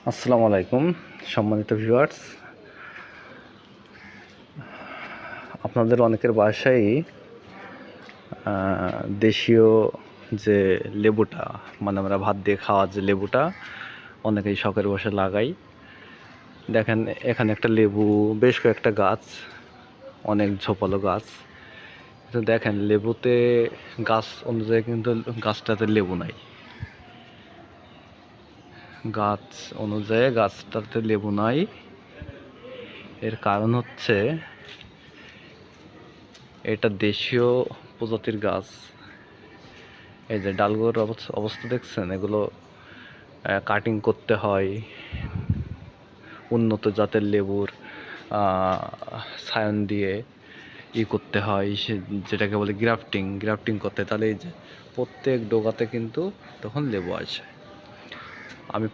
আসসালামু আলাইকুম সম্মানিত ভিউয়ার্স, আপনাদের অনেকের বাসায় দেশীয় যে লেবুটা, মানে আমরা ভাত দিয়ে খাওয়ার যে লেবুটা অনেকেই শখের বসে লাগাই। দেখেন এখানে একটা লেবু, বেশ কয়েকটা গাছ, অনেক ঝোপালো গাছ। কিন্তু দেখেন লেবুতে গাছ অনুযায়ী কিন্তু গাছটাতে লেবু নাই। গাছ অনুযায়ী গাছটাতে লেবু নাই, এর কারণ হচ্ছে এটা দেশীয় প্রজাতির গাছ। এই যে ডালগুলোর অবস্থা দেখছেন, এগুলো কাটিং করতে হয়। উন্নত জাতের লেবুর সায়ন দিয়ে করতে হয়, যেটাকে বলে গ্রাফটিং করতে হয়। তাহলে এই যে প্রত্যেক ডোগাতে কিন্তু তখন লেবু আসে। আমি